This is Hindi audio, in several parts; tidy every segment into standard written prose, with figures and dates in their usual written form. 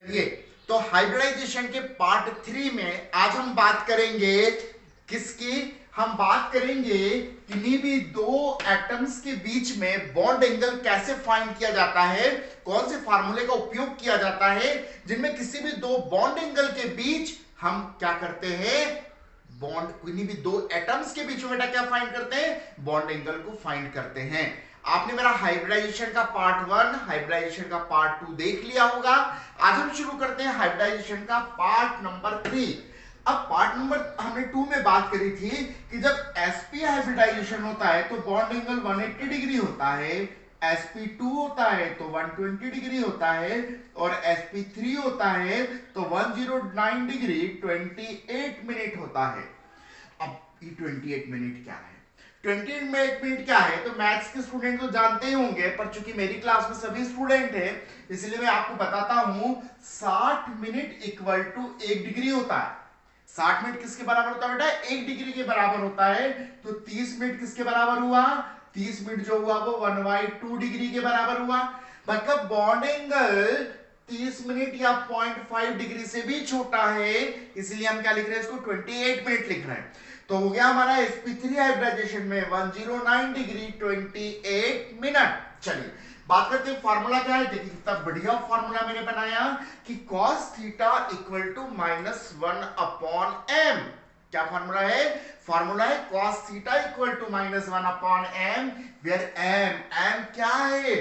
ये तो हाइब्रिडाइजेशन के पार्ट 3 में आज हम बात करेंगे किसकी। हम बात करेंगे किन्हीं भी दो एटम्स के बीच में बॉन्ड एंगल कैसे फाइंड किया जाता है, कौन से फार्मूले का उपयोग किया जाता है जिनमें किसी भी दो बॉन्ड एंगल के बीच हम क्या करते हैं, बॉन्ड किन्हीं भी दो एटम्स के बीच में बेटा क्या फाइंड करते हैं, बॉन्ड एंगल को फाइंड करते हैं। आपने मेरा हाइब्रिडाइजेशन का पार्ट 1, हाइब्रिडाइजेशन का पार्ट 2 देख लिया होगा। आज हम शुरू करते हैं हाइब्रिडाइजेशन का पार्ट नंबर 3। अब पार्ट नंबर हमने 2 में बात करी थी कि जब sp हाइब्रिडाइजेशन होता है तो बॉन्ड एंगल 180 डिग्री होता है, sp2 होता है तो 120 डिग्री होता है और sp3 होता है तो 109 डिग्री 28 मिनट होता है। अब ये 28 मिनट क्या है, 28 मिनट क्या है तो मैथ्स के स्टूडेंट तो जानते ही होंगे, पर चूंकि मेरी क्लास में सभी स्टूडेंट हैं इसलिए मैं आपको बताता हूं 60 मिनट इक्वल टू 1 डिग्री होता है। 60 मिनट किसके बराबर होता है बेटा, 1 डिग्री के बराबर होता है। तो 30 मिनट किसके बराबर हुआ, 30 मिनट जो हुआ वो 1/2 डिग्री के बराबर हुआ। मतलब बॉन्ड एंगल 30 मिनट या 0.5 डिग्री से भी छोटा है, इसलिए हम क्या लिख रहे हैं, इसको 28 मिनट लिख रहे हैं। तो हो गया हमारा sp3 हाइब्रिडाइजेशन में 109 डिग्री 28 मिनट। चलिए बात करते हैं फार्मूला क्या है। देखिए कितना बढ़िया फार्मूला मैंने बनाया कि cos theta equal to -1 upon m। क्या फार्मूला है, फार्मूला है cos theta equal to -1 upon m, where m क्या है,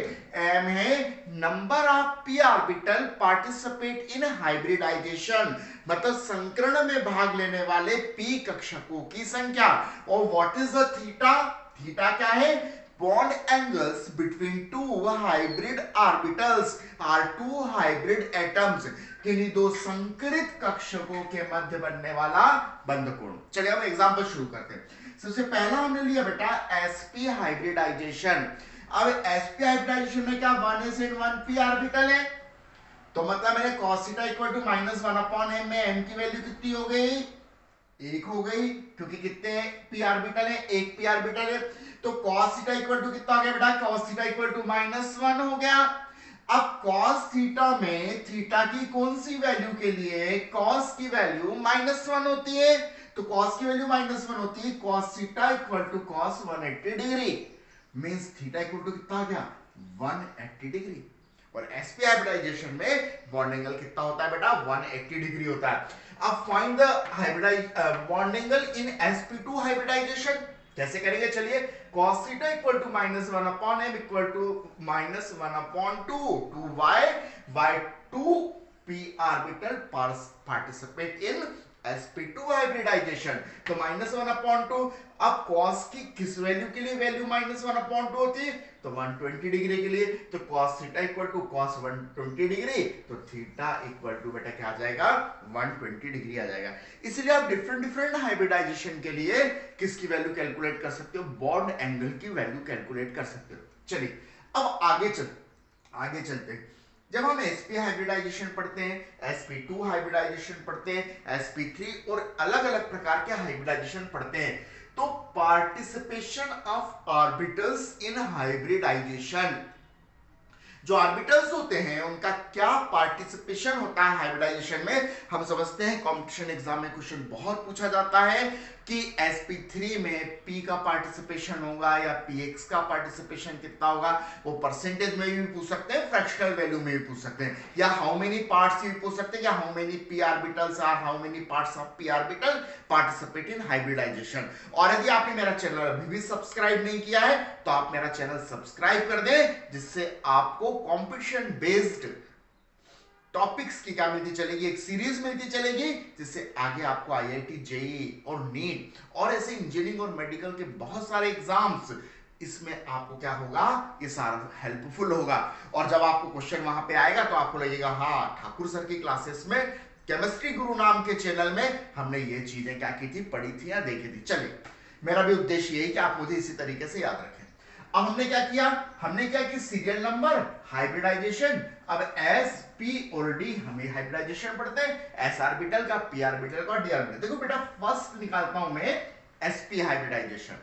m है number of p orbital participate in hybridisation, मतलब संकरण में भाग लेने वाले p कक्षकों की संख्या। और what is the theta, theta क्या है, bond angles between two hybrid orbitals are two hybrid atoms, किन्हीं दो संकरित कक्षकों के मध्य बनने वाला बंध कोण। चलिए हम एग्जांपल शुरू करते हैं। सबसे पहला हमने लिया बेटा sp हाइब्रिडाइजेशन। अब sp हाइब्रिडाइजेशन में क्या 1s1p ऑर्बिटल है, तो मतलब मेरे cos theta equal to -1 upon m में m की वैल्यू कितनी हो गई, 1 हो गई, क्योंकि कितने p ऑर्बिटल है, एक p ऑर्बिटल है। तो cos थीटा इक्वल टू कितना आ गया बेटा, cos थीटा इक्वल टू -1 हो गया। अब cos थीटा में थीटा की कौन सी वैल्यू के लिए cos की वैल्यू -1 होती है, तो cos की वैल्यू -1 होती है, cos theta equal to cos 180 degree, means theta equal to कितना आ गया 180 डिग्री। और sp हाइब्रिडाइजेशन में बॉन्ड एंगल कितना होता है बेटा, 180 डिग्री होता है। अब find the hybridise bond angle in sp2 hybridisation. कैसे करेंगे, चलिए cos theta equal to -1 upon m equal to -1 upon 2 y 2 p orbital participate in sp2 hybridisation. तो -1 अपॉन 2, अब cos की किस वैल्यू के लिए वैल्यू -1 अपॉन 2 होती है, तो 120 डिग्री के लिए। तो cos theta equal to cos 120 degree, तो थीटा इक्वल टू बेटा क्या आ जाएगा 120 डिग्री आ जाएगा। इसलिए आप डिफरेंट हाइब्रिडाइजेशन के लिए किसकी वैल्यू कैलकुलेट कर सकते हो, बॉन्ड एंगल की वैल्यू कैलकुलेट कर सकते हो। चलिए अब आगे चलते हैं। जब हम sp हाइब्रिडाइजेशन पढ़ते हैं, sp2 हाइब्रिडाइजेशन पढ़ते हैं, sp3 और अलग अलग प्रकार के हाइब्रिडाइजेशन पढ़ते हैं, तो participation of orbitals in hybridisation, जो ऑर्बिटल्स होते हैं उनका क्या पार्टिसिपेशन होता है हाइब्रिडाइजेशन में, हम समझते हैं। कंपटीशन एग्जाम में क्वेश्चन बहुत पूछा जाता है कि sp3 में p का पार्टिसिपेशन होगा या px का पार्टिसिपेशन कितना होगा, वो परसेंटेज में भी पूछ सकते हैं, फ्रैक्शनल वैल्यू में भी पूछ सकते हैं, या हाउ मेनी पार्ट्स भी पूछ सकते हैं, या how many p orbitals are, how many parts of p orbital participate in hybridisation. और यदि आपने मेरा चैनल अभी भी सब्सक्राइब नहीं किया है तो आप मेरा चैनल सब्सक्राइब कर दें, जिससे आपको कंपटीशन बेस्ड टॉपिक्स की क्या मिलती चलेगी, एक सीरीज मिलती चलेगी, जिससे आगे आपको आईआईटी, जेईई और नीट और ऐसे इंजीनियरिंग और मेडिकल के बहुत सारे एग्जाम्स, इसमें आपको क्या होगा, ये सारा हेल्पफुल होगा। और जब आपको क्वेश्चन वहां पे आएगा तो आपको लगेगा हाँ, ठाकुर सर की क्लासेस में केमिस्ट्री गुरु नाम के चैनल में हमने ये चीजें क्या की थी, पढ़ी थी या देखी थी। चलिए मेरा भी उद्देश्य यही कि आप मुझे इसी तरीके से याद रखें। अब हमने क्या किया, सीरियल नंबर हाइब्रिडाइजेशन। अब s p और d हमें हाइब्रिडाइजेशन पढ़ते हैं, s ऑर्बिटल का, p ऑर्बिटल का, d ऑर्बिटल। देखो बेटा फर्स्ट निकालता हूं मैं sp हाइब्रिडाइजेशन।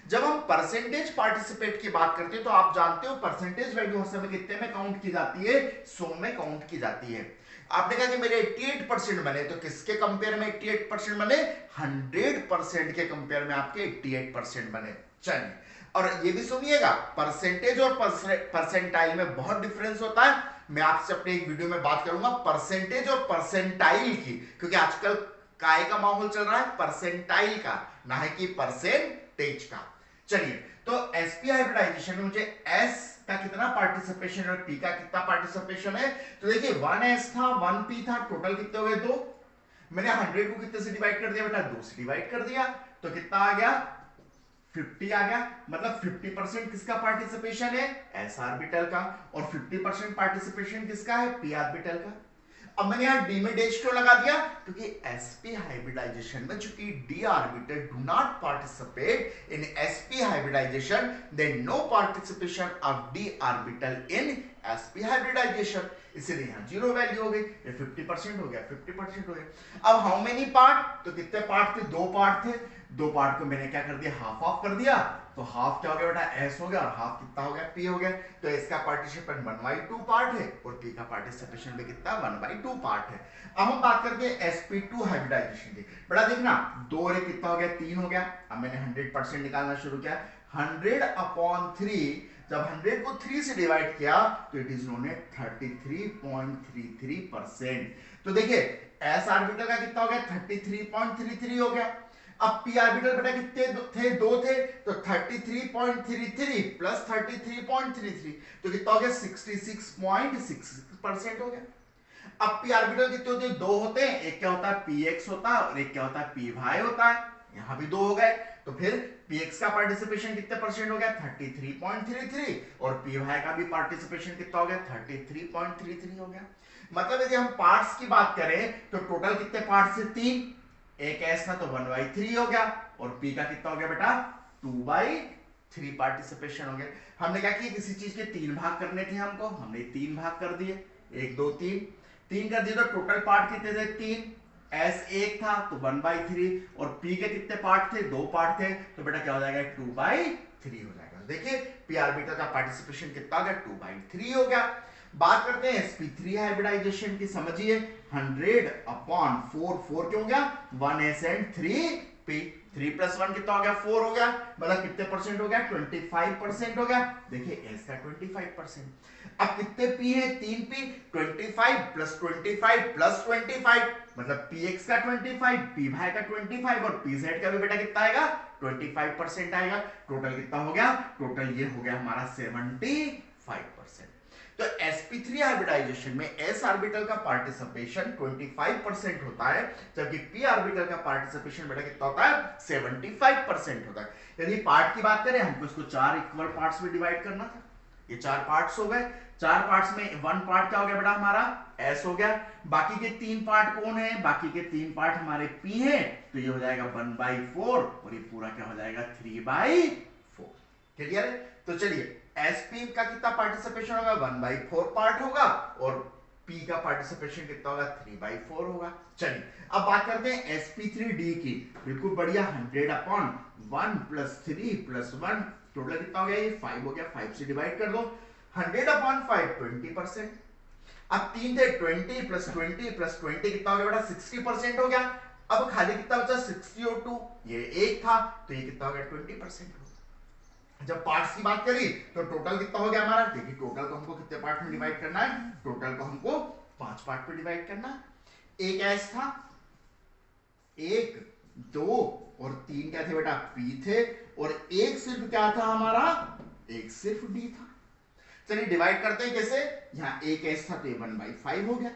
जब हम परसेंटेज पार्टिसिपेट की बात करते हैं तो आप जानते हो परसेंटेज वैल्यू समय कितने में काउंट की जाती है, 100 में काउंट की जाती है। आपने कहा कि मेरे 88% बने, तो किसके कंपेयर में 88% बने, 100% के कंपेयर में आपके 88% बने। चलिए, और ये भी सुनिएगा परसेंटेज और परसेंटाइल में बहुत डिफरेंस होता है। मैं आपसे अपने एक वीडियो में बात करूंगा परसेंटेज और परसेंटाइल की, क्योंकि आजकल काय का माहौल चल रहा है, परसेंटाइल का, ना है कि परसेंटेज का। चलिए, तो एसपी हाइब्रिडाइजेशन में मुझे एस का कितना पार्टिसिपेशन और पी का कितना पार्टिसिपेशन है, तो देखिए 1s था 1p था, टोटल कितने हो गए 2। मैंने 100 को कितने से डिवाइड कर दिया बेटा, 2 से डिवाइड कर दिया, तो कितना आ गया 50 आ गया। मतलब 50% किसका पार्टिसिपेशन है, एस ऑर्बिटल का, और 50% पार्टिसिपेशन किसका है, पी ऑर्बिटल का। अब मैंने यहां डी में डैश क्यों लगा दिया, क्योंकि sp हाइब्रिडाइजेशन में चूंकि d orbital do not participate in sp hybridisation, then no participation of d orbital in sp hybridisation, इसलिए यहां जीरो वैल्यू हो गई। ये 50% हो गया, 50% हो गया। अब हाउ मेनी पार्ट, तो कितने पार्ट थे, 2 पार्ट थे। 2 पार्ट को मैंने क्या कर दिया, हाफ ऑफ कर दिया, तो हाफ क्या हो गया बेटा, एस हो गया, और हाफ कितना हो गया, पी हो गया। तो इसका पार्टिसिपेशन 1/2 पार्ट है और पी का पार्टिसिपेशन भी कितना, 1/2 पार्ट है। अब हम बात करते हैं sp2 हाइब्रिडाइजेशन की। बड़ा देखना, 2 रे कितना हो गया, 3 हो गया। अब मैंने 100% निकालना शुरू किया, 100/3, जब 100 को 3 से डिवाइड किया तो इट इज नोन एज 33.33%। तो देखिए एस ऑर्बिटल का कितना हो गया, 33.33 हो गया। अब पी ऑर्बिटल बेटा कितने थे, 2 थे, तो 33.33 प्लस 33.33, तो कितना हो गया, 66.66% हो गया। अब पी ऑर्बिटल कितने होते हैं, 2 होते हैं, एक क्या होता है px होता है और एक क्या होता है py होता है, यहां भी 2 हो गए। तो फिर px का पार्टिसिपेशन कितने परसेंट हो गया, 33.33, और py का भी पार्टिसिपेशन कितना हो गया, 33.33 हो गया। मतलब यदि हम पार्ट्स की बात करें तो टोटल कितने पार्ट्स थे, 3, एक एस था तो 1/3 हो गया, और पी का कितना हो गया बेटा, 2/3 पार्टिसिपेशन हो गया। हमने क्या किया, किसी चीज के 3 भाग करने थे हमको, हमने 3 भाग कर दिए, 1 2 3 कर दिए, तो टोटल पार्ट कितने थे, 3। एस 1 था तो 1/3, और पी के कितने पार्ट थे, 2 पार्ट थे, तो बेटा क्या हो जाएगा, 2/3 हो जाएगा। देखिए पी ऑर्बिटल का पार्टिसिपेशन कितना हो गया, 2/3 हो गया। बात करते हैं sp3 हाइब्रिडाइजेशन की, समझिए 100/4, 4 क्यों हो गया, 1s एंड 3p, 3 + 1 कितना हो गया, 4 हो गया। मतलब कितने परसेंट हो गया, 25% हो गया। देखिए s का 25%। अब कितने p है, 3p, 25 + 25 + 25, मतलब px का 25, py का 25, और pz का भी बेटा कितना आएगा, 25% आएगा। टोटल कितना हो गया, टोटल ये हो गया हमारा 75%। तो sp3 हाइब्रिडाइजेशन में s ऑर्बिटल का पार्टिसिपेशन 25% होता है, जबकि p ऑर्बिटल का पार्टिसिपेशन बेटा कितना होता है, 75% होता है। यदि पार्ट की बात करें, हमको इसको 4 इक्वल पार्ट्स में डिवाइड करना था, ये 4 पार्ट्स हो गए। 4 पार्ट्स में 1 पार्ट क्या हो गया बेटा हमारा, s हो गया। बाकी के 3 पार्ट कौन है, बाकी के 3 पार्ट हमारे p हैं, तो ये हो जाएगा 1/4, और ये पूरा क्या हो जाएगा, 3/4। क्लियर है। तो चलिए sp का कितना पार्टिसिपेशन होगा, 1/4 पार्ट होगा, और p का पार्टिसिपेशन कितना होगा, 3/4 होगा। चलिए अब बात करते हैं sp3d की, बिल्कुल बढ़िया, 100/1 + 3 + 1, टोटल कितना हो गया, ये 5 हो गया, 5 से डिवाइड कर दो, 100/5 20%। अब 3 थे, 20 + 20 + 20 कितना हो गया बेटा, 60% हो गया। अब खाली कितना बचा, 60 और 2, ये 1 था, तो ये कितना हो गया, 20% हो गया। जब पार्ट्स की बात करी तो टोटल कितना हो गया हमारा, देखिए टोटल को हमको कितने पार्ट में डिवाइड करना है, टोटल को हमको 5 पार्ट में डिवाइड करना है। एक एस था, 1 2 और 3 क्या थे बेटा, पी थे, और एक सिर्फ क्या था हमारा, एक सिर्फ डी था। चलिए डिवाइड करते हैं कैसे, यहां एक एस था तो ये 1/5 हो गया,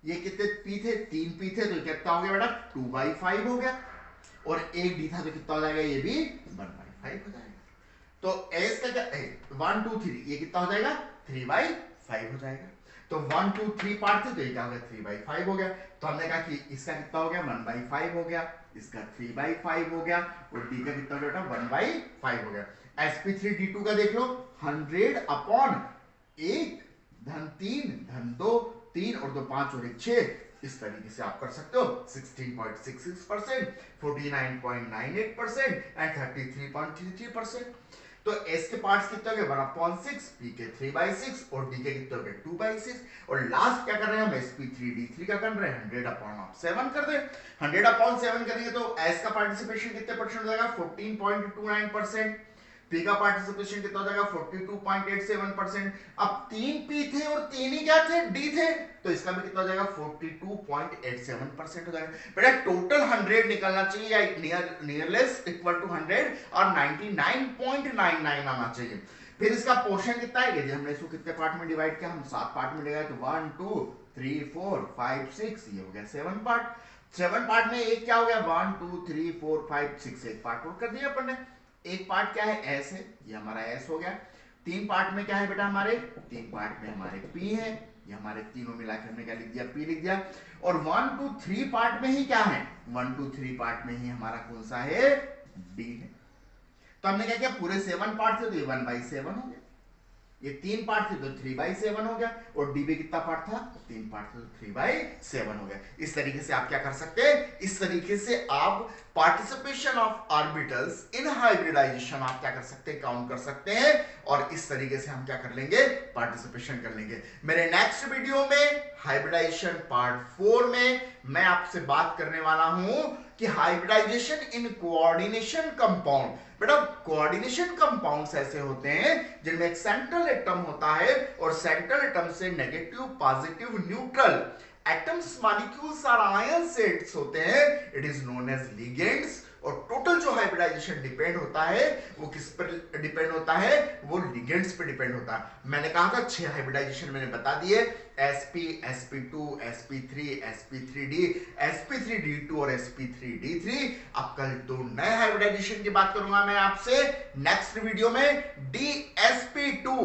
ये कितने पी थे, 3 पी थे, तो कितना हो गया बेटा, 2/5 हो गया, और एक डी था तो कितना हो जाएगा, ये भी 1/5 हो जाएगा। तो s का क्या 1 2 3, ये कितना हो जाएगा, 3/5 हो जाएगा। तो 1 2 3 पार्ट थे, तो ये क्या हो गया, 3/5 हो गया। तो हमने कहा कि इसका कितना हो गया, 1/5 हो गया, इसका 3/5 हो गया, और d का कितना हो गया, 1/5 हो गया। sp3d2 का देख लो, 100/1 धन 3 धन 2, 3 और 2 5 और 1 6, इस तरीके से आप कर सकते हो 16.66%, 49.98% एंड 33.33%। तो एस के पार्ट्स कितने हो गए 1/6, पी के 3/6 और डी के कितने हो गए 2/6। और लास्ट क्या कर रहे हैं हम sp3d3 का कर रहे हैं 100/7 कर रहे हैं। 100/7 करेंगे तो एस का पार्टिसिपेशन कितने परसेंट हो जाएगा 14.29%, पी का पार्टिसिपेशन कितना हो जाएगा 42.87%। अब 3 पी थे और 3 ही क्या थे डी थे, तो इसका भी कितना हो जाएगा 42.87% हो जाएगा। बेटा टोटल 100 निकलना चाहिए या नियरलेस इक्वल टू 100 और 99.99 आना चाहिए। फिर इसका पोर्शन कितना है, यदि हमने इसको कितने पार्ट में डिवाइड किया, हम 7 पार्ट में डिवाइड, तो 1 2 3 4 5 6 ये हो गया 7 पार्ट। 7 पार्ट में एक क्या हो गया 1 2 3 4 5 6 एक पार्ट और कर दिया अपन ने। एक पार्ट क्या है एस है, ये हमारा एस हो गया। 3 पार्ट में क्या है बेटा हमारे 3 पार्ट में हमारे पी है, ये हमारे तीनों मिलाकर हमने क्या लिख दिया पी लिख दिया। और 1 2 3 पार्ट में ही क्या है 1 2 3 पार्ट में ही हमारा कौन सा है डी है। तो हमने क्या किया पूरे 7 पार्ट थे तो ये 1/7 हो गया, ये 3 पार्ट थे तो 3/7 हो गया, और डी में कितना पार्ट था 3 पार्ट थे तो 3/7 हो गया। इस तरीके से आप क्या कर सकते हैं, इस तरीके से आप participation of orbitals in hybridisation आप क्या कर सकते हैं काउंट कर सकते हैं, और इस तरीके से हम क्या कर लेंगे पार्टिसिपेशन कर लेंगे। मेरे नेक्स्ट वीडियो में हाइब्रिडाइजेशन पार्ट 4 में मैं आपसे बात करने वाला हूं कि हाइब्रिडाइजेशन इन कोऑर्डिनेशन कंपाउंड। बेटा कोऑर्डिनेशन कंपाउंड्स ऐसे होते हैं जिनमें एक सेंट्रल एटम होता है और सेंट्रल एटम से negative positive neutral atoms molecules और आयन सेट्स होते हैं, it is known as ligands. और टोटल जो हाइब्रिडाइजेशन डिपेंड होता है वो किस पर डिपेंड होता है, वो लिगेंड्स पे डिपेंड होता है। मैंने कहा था 6 हाइब्रिडाइजेशन मैंने बता दिए, sp sp2 sp3 sp3d sp3d2 और sp3d3। अब कल 2 नए हाइब्रिडाइजेशन की बात करूंगा मैं आपसे नेक्स्ट वीडियो में, dsp2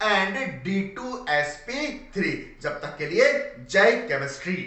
एंड d2sp3। जब तक के लिए जय केमिस्ट्री।